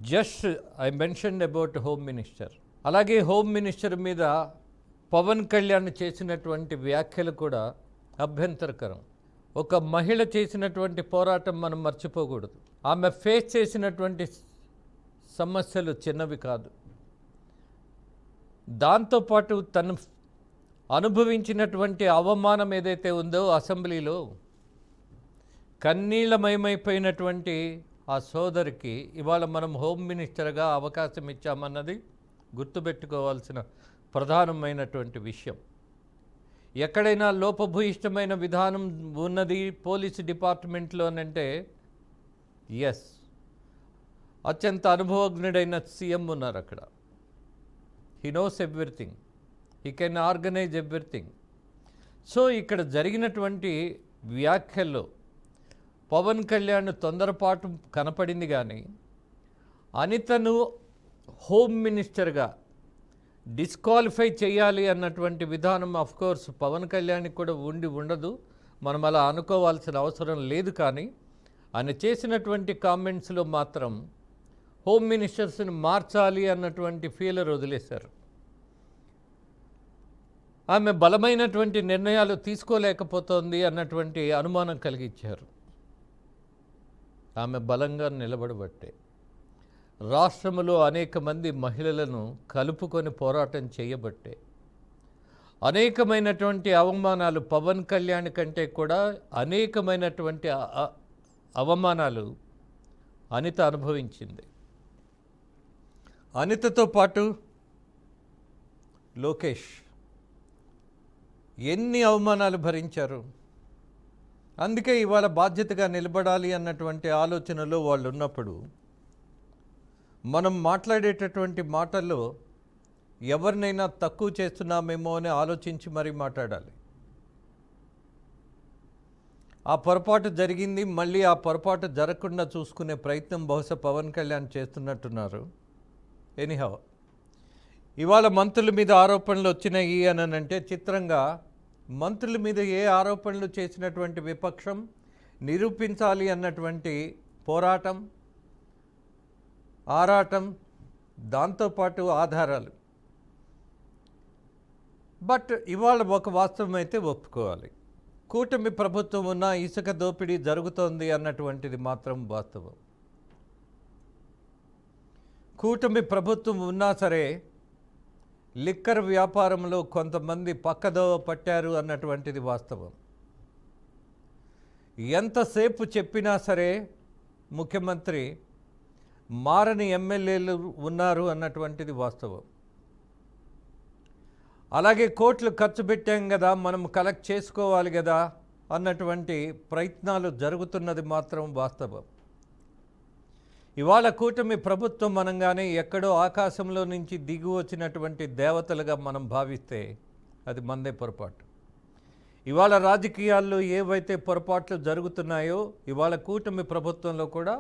Just I mentioned about home minister. అలాగే home minister మీద పవన్ కళ్యాణ్ చేసినటువంటి వ్యాఖ్యలు కూడా అభ్యంతరకరం. ఒక మహిళ చేసినటువంటి పోరాటం మనం మర్చిపోకూడదు. ఆమె ఫేస్ చేసినటువంటి సమస్యలు చిన్నవి కాదు. దాంతోపాటు తను అనుభవించినటువంటి అవమానం ఏదైతే ఉందో అసెంబ్లీలో, కన్నీళ్లమయమైపోయినటువంటి ఆ సోదరికి ఇవాళ మనం హోమ్ మినిస్టర్గా అవకాశం ఇచ్చామన్నది గుర్తుపెట్టుకోవాల్సిన ప్రధానమైనటువంటి విషయం. ఎక్కడైనా లోపభూయిష్టమైన విధానం ఉన్నది పోలీసు డిపార్ట్మెంట్లోనంటే ఎస్, అత్యంత అనుభవజ్ఞుడైన సీఎం ఉన్నారు అక్కడ. He knows everything, he can organise everything. So ఇక్కడ జరిగినటువంటి వ్యాఖ్యల్లో పవన్ కళ్యాణ్ తొందరపాటు కనపడింది, కానీ అనితను హోమ్ మినిస్టర్గా డిస్క్వాలిఫై చేయాలి అన్నటువంటి విధానం కోర్స్ పవన్ కళ్యాణ్కి కూడా ఉండదు, మనం అలా అనుకోవాల్సిన అవసరం లేదు. కానీ ఆయన చేసినటువంటి కామెంట్స్లో మాత్రం హోమ్ మినిస్టర్స్ని మార్చాలి అన్నటువంటి ఫీలర్ వదిలేశారు. ఆమె బలమైనటువంటి నిర్ణయాలు తీసుకోలేకపోతోంది అన్నటువంటి అనుమానం కలిగించారు. ఆమె బలంగా నిలబడబట్టే రాష్ట్రంలో అనేక మంది మహిళలను కలుపుకొని పోరాటం చేయబట్టే అనేకమైనటువంటి అవమానాలు, పవన్ కళ్యాణ్ కంటే కూడా అనేకమైనటువంటి అవమానాలు అనిత అనుభవించింది. అనితతో పాటు లోకేష్ ఎన్ని అవమానాలు భరించారు. అందుకే ఇవాళ బాధ్యతగా నిలబడాలి అన్నటువంటి ఆలోచనలో వాళ్ళు ఉన్నప్పుడు మనం మాట్లాడేటటువంటి మాటల్లో ఎవరినైనా తక్కువ చేస్తున్నామేమో అని ఆలోచించి మరీ మాట్లాడాలి. ఆ పొరపాటు జరిగింది, మళ్ళీ ఆ పొరపాటు జరగకుండా చూసుకునే ప్రయత్నం బహుశా పవన్ కళ్యాణ్ చేస్తున్నట్టున్నారు. ఎనీహౌ, ఇవాళ మంత్రుల మీద ఆరోపణలు వచ్చినాయి అని అంటే చిత్రంగా మంత్రుల మీద ఏ ఆరోపణలు చేసినటువంటి విపక్షం నిరూపించాలి అన్నటువంటి పోరాటం, ఆరాటం, దాంతోపాటు ఆధారాలు. బట్ ఇవాళ ఒక వాస్తవం అయితే ఒప్పుకోవాలి, కూటమి ప్రభుత్వం ఉన్న ఇసుక దోపిడీ జరుగుతోంది అన్నటువంటిది మాత్రం వాస్తవం. కూటమి ప్రభుత్వం ఉన్నా సరే లిక్కర్ వ్యాపారంలో కొంతమంది పక్కదోవ పట్టారు అన్నటువంటిది వాస్తవం. ఎంతసేపు చెప్పినా సరే ముఖ్యమంత్రి మారని ఎమ్మెల్యేలు ఉన్నారు అన్నటువంటిది వాస్తవం. అలాగే కోట్లు ఖర్చు పెట్టాం కదా, మనం కలెక్ట్ చేసుకోవాలి కదా అన్నటువంటి ప్రయత్నాలు జరుగుతున్నది మాత్రం వాస్తవం. ఇవాళ కూటమి ప్రభుత్వం అనగానే ఎక్కడో ఆకాశంలో నుంచి దిగి వచ్చినటువంటి దేవతలుగా మనం భావిస్తే అది మందే పొరపాటు. ఇవాళ రాజకీయాల్లో ఏవైతే పొరపాట్లు జరుగుతున్నాయో ఇవాళ కూటమి ప్రభుత్వంలో కూడా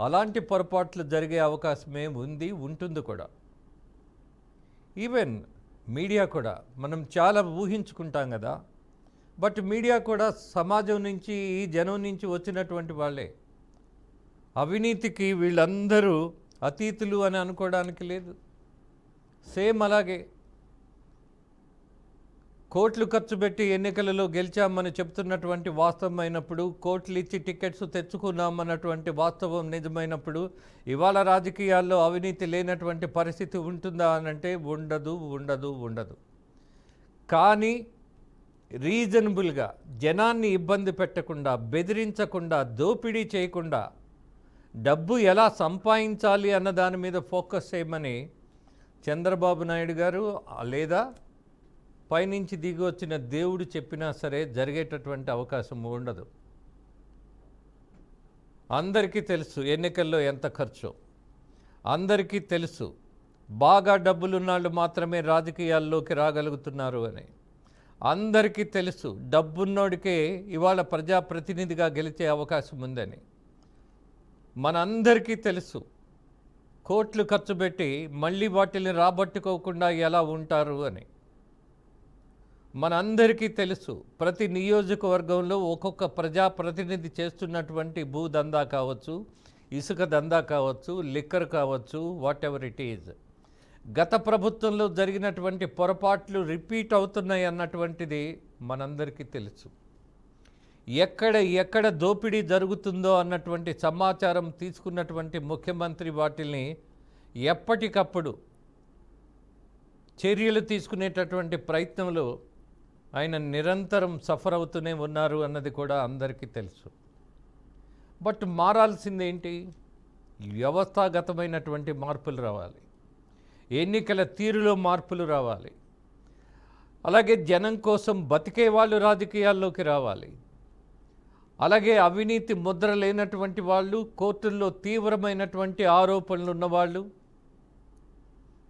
అలాంటి పొరపాట్లు జరిగే అవకాశమే ఉంది, ఉంటుంది కూడా. ఈవెన్ మీడియా కూడా మనం చాలా ఊహించుకుంటాం కదా, బట్ మీడియా కూడా సమాజం నుంచి, ఈ జనం నుంచి వచ్చినటువంటి వాళ్ళే. అవినీతికి వీళ్ళందరూ అతీతులు అని అనుకోవడానికి లేదు. సేమ్ అలాగే కోట్లు ఖర్చు పెట్టి ఎన్నికలలో గెలిచామని చెప్తున్నటువంటి వాస్తవమైనప్పుడు, కోట్లు ఇచ్చి టికెట్స్ తెచ్చుకున్నామన్నటువంటి వాస్తవం నిజమైనప్పుడు ఇవాళ రాజకీయాల్లో అవినీతి లేనటువంటి పరిస్థితి ఉంటుందా అనంటే ఉండదు, ఉండదు, ఉండదు. కానీ రీజనబుల్గా జనాన్ని ఇబ్బంది పెట్టకుండా, బెదిరించకుండా, దోపిడీ చేయకుండా డబ్బు ఎలా సంపాదించాలి అన్న దాని మీద ఫోకస్ చేయమని చంద్రబాబు నాయుడు గారు లేదా పైనుంచి దిగి వచ్చిన దేవుడు చెప్పినా సరే జరిగేటటువంటి అవకాశం ఉండదు. అందరికీ తెలుసు ఎన్నికల్లో ఎంత ఖర్చో, అందరికీ తెలుసు బాగా డబ్బులున్నాళ్ళు మాత్రమే రాజకీయాల్లోకి రాగలుగుతున్నారు అని. అందరికీ తెలుసు డబ్బున్నోడికే ఇవాళ ప్రజాప్రతినిధిగా గెలిచే అవకాశం ఉందని. మనందరికీ తెలుసు కోట్లు ఖర్చు పెట్టి మళ్ళీ వాటిని రాబట్టుకోకుండా ఎలా ఉంటారు అని. మనందరికీ తెలుసు ప్రతి నియోజకవర్గంలో ఒక్కొక్క ప్రజాప్రతినిధి చేస్తున్నటువంటి భూదందా కావచ్చు, ఇసుక దందా కావచ్చు, లిక్కర్ కావచ్చు, వాట్ ఎవర్ ఇట్ ఈజ్. గత ప్రభుత్వంలో జరిగినటువంటి పొరపాట్లు రిపీట్ అవుతున్నాయి అన్నటువంటిది మనందరికీ తెలుసు. ఎక్కడ దోపిడీ జరుగుతుందో అన్నటువంటి సమాచారం తీసుకున్నటువంటి ముఖ్యమంత్రి వాటిని ఎప్పటికప్పుడు చర్యలు తీసుకునేటటువంటి ప్రయత్నంలో ఆయన నిరంతరం సఫర్ అవుతూనే ఉన్నారు అన్నది కూడా అందరికీ తెలుసు. బట్ మారాల్సిందేంటి? వ్యవస్థాగతమైనటువంటి మార్పులు రావాలి, ఎన్నికల తీరులో మార్పులు రావాలి, అలాగే జనం కోసం బతికే వాళ్ళు రాజకీయాల్లోకి రావాలి, అలాగే అవినీతి ముద్ర లేనటువంటి వాళ్ళు, కోర్టుల్లో తీవ్రమైనటువంటి ఆరోపణలు ఉన్నవాళ్ళు,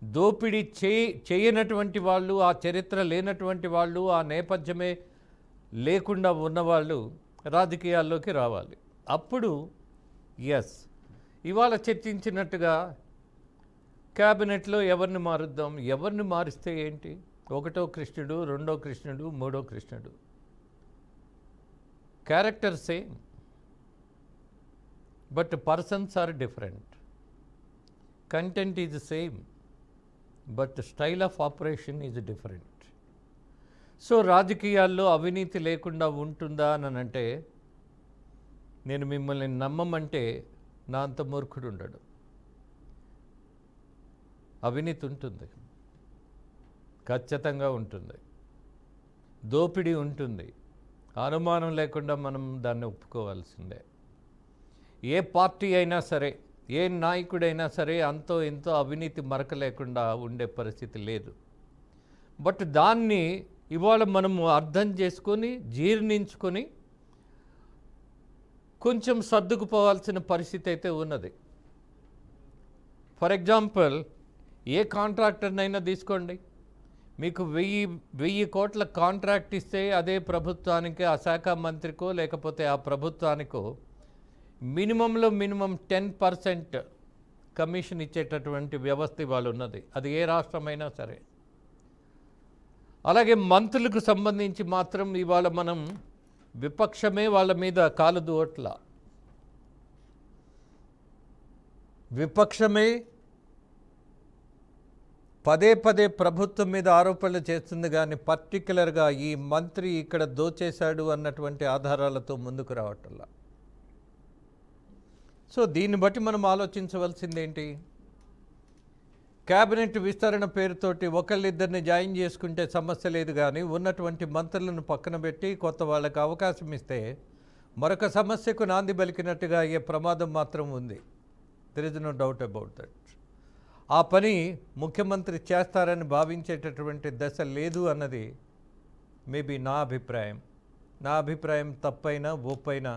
దోపిడీ చేయనటువంటి వాళ్ళు, ఆ చరిత్ర లేనటువంటి వాళ్ళు, ఆ నేపథ్యమే లేకుండా ఉన్నవాళ్ళు రాజకీయాల్లోకి రావాలి. అప్పుడు ఇవాళ చర్చించినట్టుగా క్యాబినెట్లో ఎవరిని మారుద్దాం, ఎవరిని మారిస్తే ఏంటి? ఒకటో కృష్ణుడు, రెండో కృష్ణుడు, మూడో కృష్ణుడు, character same but persons are different. Content is same but style of operation is different. So రాజకీయాల్లో అవినీతి లేకుండా ఉంటుందా అని అంటే నేను మిమ్మల్ని నమ్మమంటే నా అంత మూర్ఖుడు ఉండడు. అవినీతి ఉంటుంది, ఖచ్చితంగా ఉంటుంది, దోపిడీ ఉంటుంది, అనుమానం లేకుండా మనం దాన్ని ఒప్పుకోవాల్సిందే. ఏ పార్టీ అయినా సరే, ఏ నాయకుడైనా సరే అంతో ఎంతో అవినీతి మరక లేకుండా ఉండే పరిస్థితి లేదు. బట్ దాన్ని ఇవాళ మనము అర్థం చేసుకొని జీర్ణించుకొని కొంచెం సర్దుకుపోవాల్సిన పరిస్థితి అయితే ఉన్నది. ఫర్ ఎగ్జాంపుల్, ఏ కాంట్రాక్టర్నైనా తీసుకోండి, మీకు 1000 కోట్ల కాంట్రాక్ట్ ఇస్తే అదే ప్రభుత్వానికి, ఆ శాఖ మంత్రికో లేకపోతే ఆ ప్రభుత్వానికో మినిమంలో మినిమం 10% కమిషన్ ఇచ్చేటటువంటి వ్యవస్థ ఇవాళ ఉన్నది. అది ఏ రాష్ట్రమైనా సరే. అలాగే మంత్రులకు సంబంధించి మాత్రం ఇవాళ మనం విపక్షమే వాళ్ళ మీద కాలు దూవట్ల, విపక్షమే పదే ప్రభుత్వం మీద ఆరోపణలు చేస్తుంది, కానీ పర్టికులర్గా ఈ మంత్రి ఇక్కడ దోచేశాడు అన్నటువంటి ఆధారాలతో ముందుకు రావట్లా. సో దీన్ని బట్టి మనం ఆలోచించవలసిందేంటి? క్యాబినెట్ విస్తరణ పేరుతోటి ఒకళ్ళిద్దరిని జాయిన్ చేసుకుంటే సమస్య లేదు, కానీ ఉన్నటువంటి మంత్రులను పక్కన పెట్టి కొత్త వాళ్ళకి అవకాశం ఇస్తే మరొక సమస్యకు నాంది పలికినట్టుగా అయ్యే ప్రమాదం మాత్రం ఉంది. There is no doubt about that. ఆ పని ముఖ్యమంత్రి చేస్తారని భావించేటటువంటి దశ లేదు అన్నది మేబీ నా అభిప్రాయం తప్పైనా ఒప్పైనా.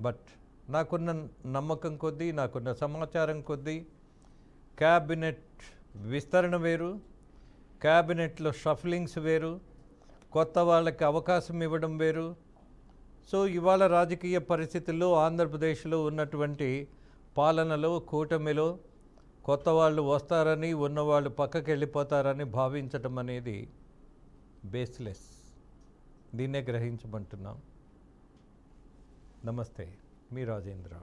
బట్ నాకున్న నమ్మకం కొద్దీ, నాకున్న సమాచారం కొద్దీ క్యాబినెట్ విస్తరణ వేరు, క్యాబినెట్లో షఫ్లింగ్స్ వేరు, కొత్త వాళ్ళకి అవకాశం ఇవ్వడం వేరు. సో ఇవాళ రాజకీయ పరిస్థితుల్లో ఆంధ్రప్రదేశ్లో ఉన్నటువంటి పాలనలో, కూటమిలో కొత్త వాళ్ళు వస్తారని, ఉన్నవాళ్ళు పక్కకి వెళ్ళిపోతారని భావించటం అనేది బేస్లెస్. దీన్నే గ్రహించమంటున్నాం. నమస్తే, మీ రాజేంద్ర.